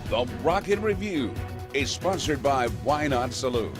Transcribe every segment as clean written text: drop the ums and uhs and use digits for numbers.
The Rocket Review is sponsored by Why Not Saloon.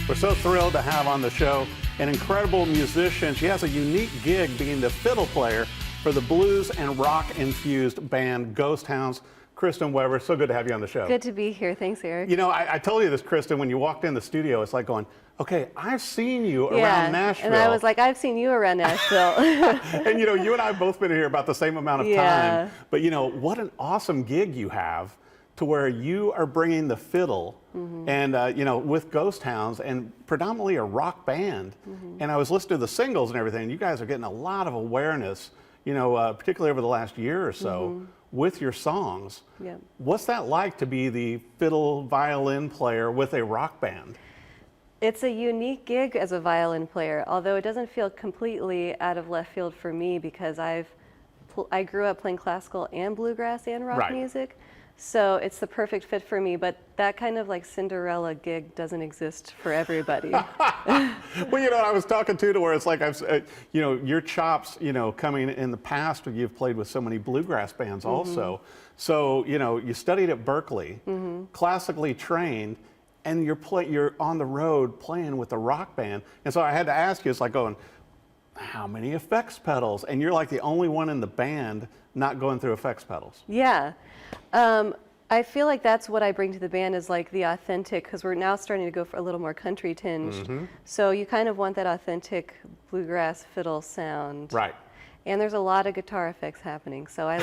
We're so thrilled to have on the show an incredible musician. She has a unique gig being the fiddle player for the blues and rock-infused band Ghost Hounds. Kristin Weber, so good to have you on the show. Good to be here. Thanks, Eric. You know, I told you this, Kristen, when you walked in the studio, it's like going, okay, I've seen you around Nashville. And I was like, I've seen you around Nashville. And you know, you and I have both been here about the same amount of time. But you know, what an awesome gig you have to where you are bringing the fiddle and, you know, with Ghost Hounds and predominantly a rock band. And I was listening to the singles and everything. You guys are getting a lot of awareness, you know, particularly over the last year or so with your songs. What's that like to be the fiddle violin player with a rock band? It's a unique gig as a violin player, although it doesn't feel completely out of left field for me because I grew up playing classical and bluegrass and rock music. So it's the perfect fit for me, but that kind of like Cinderella gig doesn't exist for everybody. Well, you know, I was talking to where it's like, you know, your chops, you know, coming in the past, you've played with so many bluegrass bands also. So, you know, you studied at Berkeley, classically trained, and you're on the road playing with a rock band. And so I had to ask you, it's like going, how many effects pedals? And you're like the only one in the band not going through effects pedals. Yeah. I feel like that's what I bring to the band is like the authentic, because we're now starting to go for a little more country tinged. So you kind of want that authentic bluegrass fiddle sound. Right. And there's a lot of guitar effects happening, so I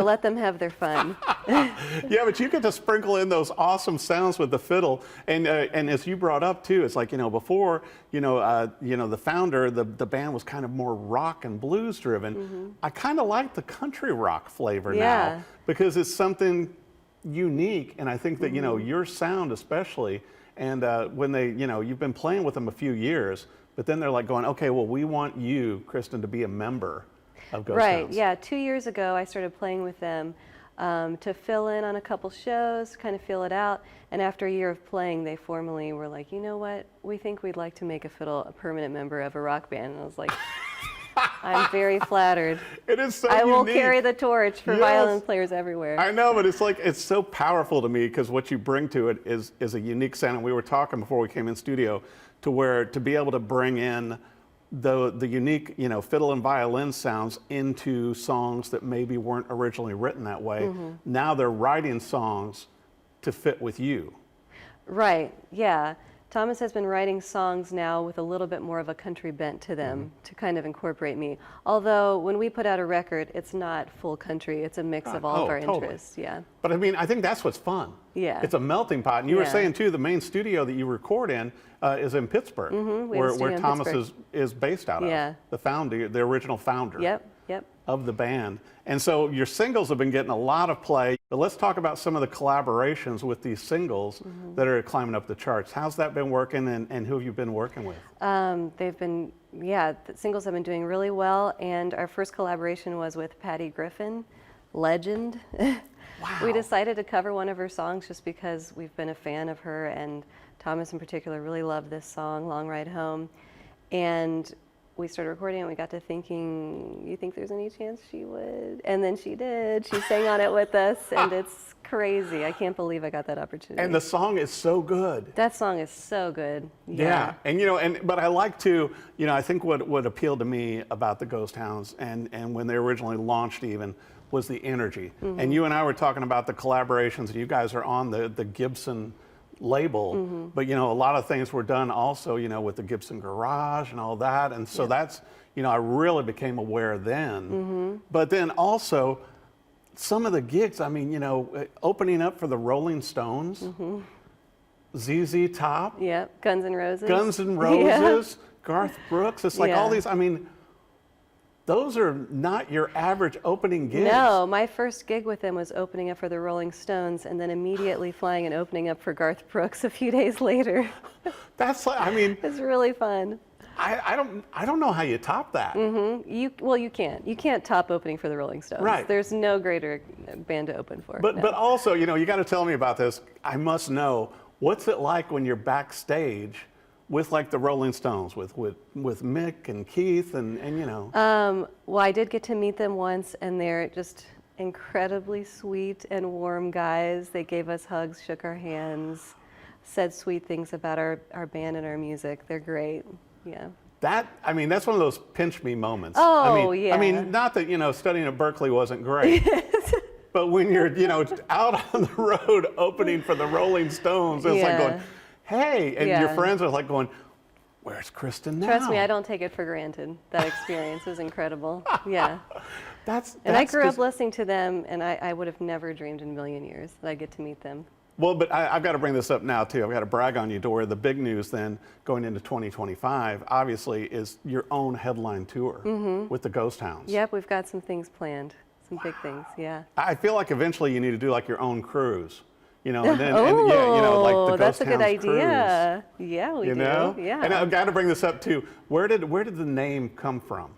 let them have their fun. Yeah, but you get to sprinkle in those awesome sounds with the fiddle, and as you brought up too, it's like, you know, before, you know, the founder, the band was kind of more rock and blues driven. I kind of like the country rock flavor now because it's something unique, and I think that you know your sound especially, and when they, you know, you've been playing with them a few years, but then they're like going, okay, well, we want you, Kristen, to be a member of Ghost Hounds. Yeah. 2 years ago, I started playing with them to fill in on a couple shows, kind of feel it out. And after a year of playing, they formally were like, you know what? We think we'd like to make a fiddle a permanent member of a rock band. And I was like, I'm very flattered. It is so I will unique. carry the torch for violin players everywhere. I know, but it's like, it's so powerful to me because what you bring to it is a unique sound. And we were talking before we came in studio to where to be able to bring in the unique, you know, fiddle and violin sounds into songs that maybe weren't originally written that way. Now they're writing songs to fit with you. Right, yeah. Thomas has been writing songs now with a little bit more of a country bent to them to kind of incorporate me. Although when we put out a record, it's not full country. It's a mix of all of our interests. Yeah. But I mean, I think that's what's fun. Yeah. It's a melting pot. And you were saying too, the main studio that you record in is in Pittsburgh, where Thomas is based out of. The founder, the original founder. Of the band. And so your singles have been getting a lot of play, but let's talk about some of the collaborations with these singles that are climbing up the charts. How's that been working, and who have you been working with? They've been, the singles have been doing really well, and our first collaboration was with Patty Griffin, legend. Wow. We decided to cover one of her songs just because we've been a fan of her, and Thomas in particular really loved this song, Long Ride Home. And we started recording and we got to thinking, you think there's any chance she would? And then she did. She sang on it with us, and it's crazy. I can't believe I got that opportunity. And the song is so good. That song is so good. Yeah. And you know, but I like to, you know, I think what appealed to me about the Ghost Hounds and when they originally launched even was the energy. And you and I were talking about the collaborations, and you guys are on the Gibson label, but you know, a lot of things were done also, you know, with the Gibson Garage and all that, and so that's, you know, I really became aware then. But then also some of the gigs, I mean, you know, opening up for the Rolling Stones, ZZ Top, Guns N' Roses, Garth Brooks, it's like all these, I mean, those are not your average opening gigs. No, my first gig with them was opening up for the Rolling Stones and then immediately flying and opening up for Garth Brooks a few days later. That's like, I mean, it's really fun. I don't know how you top that. You can't. You can't top opening for the Rolling Stones. Right. There's no greater band to open for. But also, you know, you got to tell me about this. I must know, what's it like when you're backstage with like the Rolling Stones, with Mick and Keith and you know? Well, I did get to meet them once, and they're just incredibly sweet and warm guys. They gave us hugs, shook our hands, said sweet things about our band and our music. They're great. Yeah. I mean, that's one of those pinch me moments. Oh, I mean, not that, you know, studying at Berkeley wasn't great, but when you're, you know, out on the road opening for the Rolling Stones, it's like going, hey, and your friends are like going, where's Kristen now? Trust me, I don't take it for granted. That experience was incredible. Yeah. And I grew up listening to them, and I would have never dreamed in a million years that I'd get to meet them. Well, but I've got to bring this up now, too. I've got to brag on you, Dora. The big news then going into 2025, obviously, is your own headline tour with the Ghost Hounds. Yep, we've got some things planned, some big things, yeah. I feel like eventually you need to do like your own cruise, you know, and then, you know, like the Ghost that's a good Hounds idea. cruise. Yeah, we you do. know? Yeah. And I've got to bring this up, too. Where did the name come from?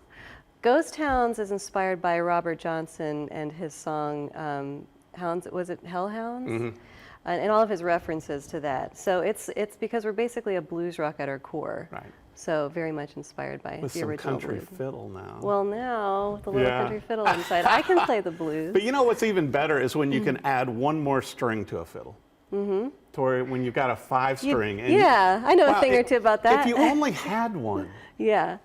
Ghost Hounds is inspired by Robert Johnson and his song, Hounds, was it Hellhounds? And all of his references to that. So it's because we're basically a blues rock at our core. Right. So very much inspired by With the some original country blues. Well, now. Well, now with the little country fiddle inside, I can play the blues. But you know what's even better is when you can add one more string to a fiddle. Tori, when you've got a 5-string. I know a thing or two about that. If you only had one. Yeah,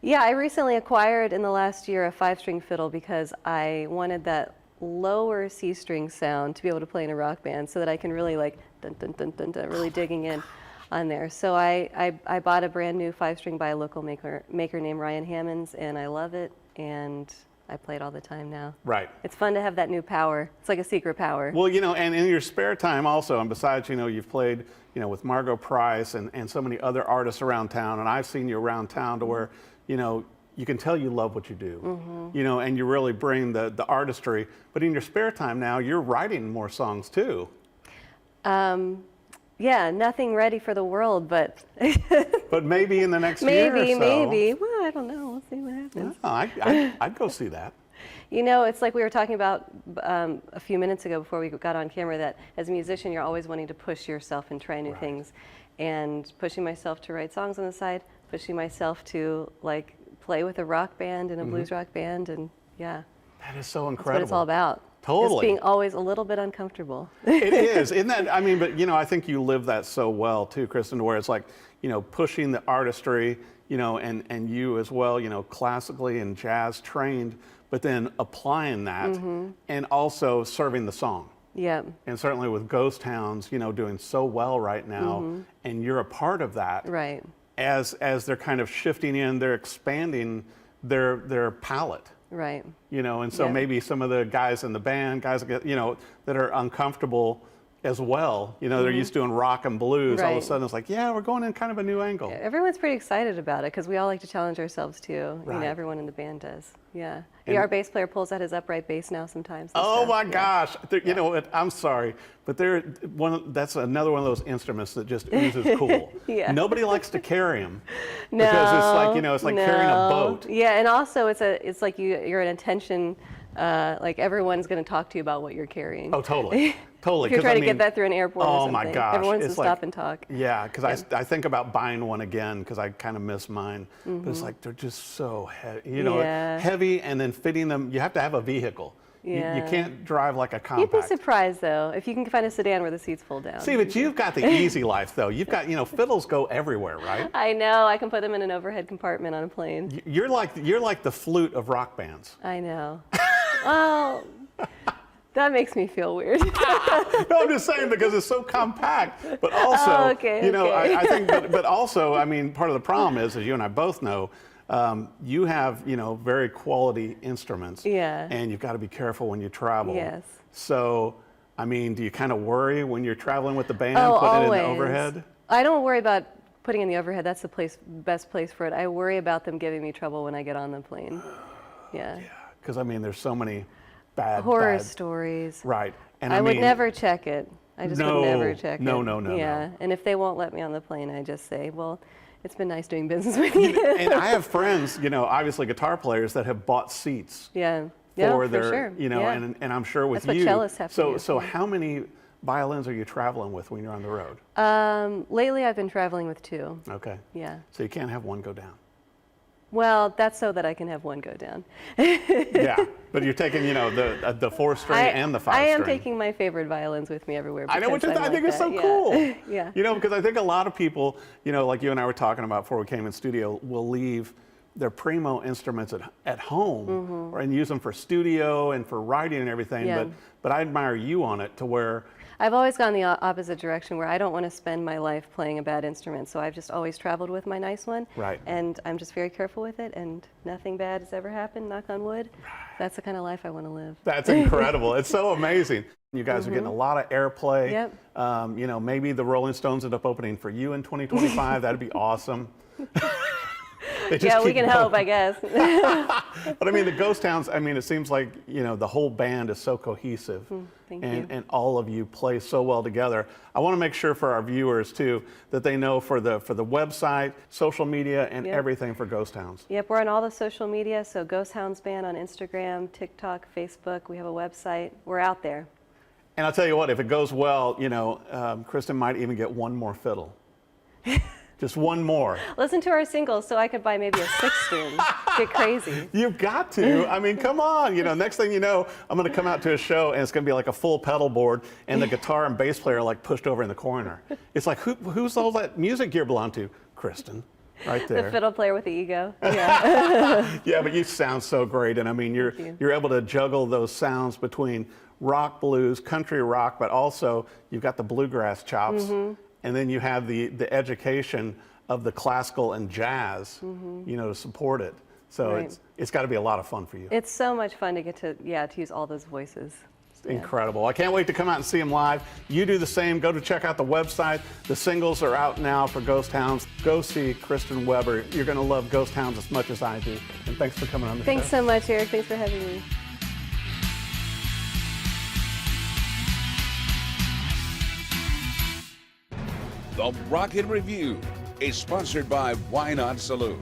I recently acquired in the last year a 5-string fiddle because I wanted that lower C string sound to be able to play in a rock band, so that I can really like dun dun dun dun, dun really digging in on there. So I bought a brand new 5-string by a local maker named Ryan Hammonds, and I love it, and I play it all the time now. Right. It's fun to have that new power. It's like a secret power. Well, you know, and in your spare time also, and besides, you know, you've played, you know, with Margot Price and so many other artists around town, and I've seen you around town to where, you know, you can tell you love what you do, you know, and you really bring the artistry. But in your spare time now, you're writing more songs too. Yeah, nothing ready for the world, but but maybe in the next year or so. Maybe. Well, I don't know. We'll see what happens. No, I'd go see that. You know, it's like we were talking about a few minutes ago before we got on camera, that as a musician, you're always wanting to push yourself and try new things. And pushing myself to write songs on the side, pushing myself to like play with a rock band and a blues rock band, and yeah. That is so incredible. That's what it's all about. Totally. Just being always a little bit uncomfortable. It is. Isn't that, I mean, but you know, I think you live that so well too, Kristen, where it's like, you know, pushing the artistry, you know, and you as well, you know, classically and jazz trained, but then applying that and also serving the song. Yeah. And certainly with Ghost Hounds, you know, doing so well right now, and you're a part of that. Right. As they're kind of shifting in, they're expanding their palette. Right. You know, and so maybe some of the guys in the band, guys, you know, that are uncomfortable as well, you know, they're used to doing rock and blues. All of a sudden it's like, yeah, we're going in kind of a new angle. Yeah, everyone's pretty excited about it because we all like to challenge ourselves too. You know, everyone in the band does. Yeah. Our bass player pulls out his upright bass now sometimes. Oh my gosh. You know what? I'm sorry, but that's another one of those instruments that just oozes cool. Nobody likes to carry them. No. Because it's like, you know, it's like carrying a boat. Yeah, and also it's like you're an attention, like everyone's going to talk to you about what you're carrying. Oh, totally. Totally. If you're trying to get that through an airport or something. Oh my gosh. Everyone wants to stop and talk. Yeah, because I think about buying one again because I kind of miss mine. But it's like they're just so heavy, you know, heavy, and then fitting them. You have to have a vehicle. You can't drive like a compact. You'd be surprised though if you can find a sedan where the seats fold down. See, but you've got the easy life though. You've got, you know, fiddles go everywhere, right? I know. I can put them in an overhead compartment on a plane. You're like the flute of rock bands. I know. Well, that makes me feel weird. No, I'm just saying because it's so compact. But also, you know, I think, but also, I mean, part of the problem is, as you and I both know, you have, you know, very quality instruments. Yeah. And you've got to be careful when you travel. Yes. So, I mean, do you kind of worry when you're traveling with the band, Oh, putting always. it in the overhead? I don't worry about putting in the overhead. That's the best place for it. I worry about them giving me trouble when I get on the plane. Yeah. Yeah, because I mean, there's so many bad horror stories. Right. And I would never check it. I just would never check it. No. Yeah. And if they won't let me on the plane, I just say, well, it's been nice doing business with you. And I have friends, you know, obviously guitar players that have bought seats. Yeah. For for their, sure. you know, and I'm sure with That's you. what cellists have to do. So how many violins are you traveling with when you're on the road? Lately, I've been traveling with 2. Okay. Yeah. So you can't have one go down. Well, that's so that I can have one go down. Yeah, but you're taking, you know, the 4-string and the 5-string. I am taking my favorite violins with me everywhere. I know, which I think is so yeah. cool. Yeah. You know, because I think a lot of people, you know, like you and I were talking about before we came in studio, will leave their primo instruments at home and use them for studio and for writing and everything. Yeah. But I admire you on it to where I've always gone the opposite direction where I don't want to spend my life playing a bad instrument. So I've just always traveled with my nice one. Right. And I'm just very careful with it, and nothing bad has ever happened, knock on wood. That's the kind of life I want to live. That's incredible. It's so amazing. You guys are getting a lot of airplay. Yep. You know, maybe the Rolling Stones end up opening for you in 2025. That'd be awesome. Yeah, we can hope, I guess. But I mean, the Ghost Hounds, I mean, it seems like, you know, the whole band is so cohesive. Thank you. And all of you play so well together. I want to make sure for our viewers, too, that they know for the website, social media, and everything for Ghost Hounds. Yep, we're on all the social media. So Ghost Hounds Band on Instagram, TikTok, Facebook. We have a website. We're out there. And I'll tell you what, if it goes well, you know, Kristen might even get one more fiddle. Just one more. Listen to our singles so I could buy maybe a 6-string. Get crazy. You've got to. I mean, come on. You know, next thing you know, I'm going to come out to a show and it's going to be like a full pedal board and the guitar and bass player are like pushed over in the corner. It's like, who's all that music gear belong to? Kristen. Right there. The fiddle player with the ego. Yeah. Yeah, but you sound so great. And I mean, you're able to juggle those sounds between rock, blues, country rock, but also you've got the bluegrass chops. And then you have the education of the classical and jazz, you know, to support it. So it's got to be a lot of fun for you. It's so much fun to get to use all those voices. Incredible. I can't wait to come out and see them live. You do the same. Go to check out the website. The singles are out now for Ghost Hounds. Go see Kristin Weber. You're going to love Ghost Hounds as much as I do. And thanks for coming on the show. Thanks so much, Eric. Thanks for having me. The Rocket Review is sponsored by Why Not Saloon.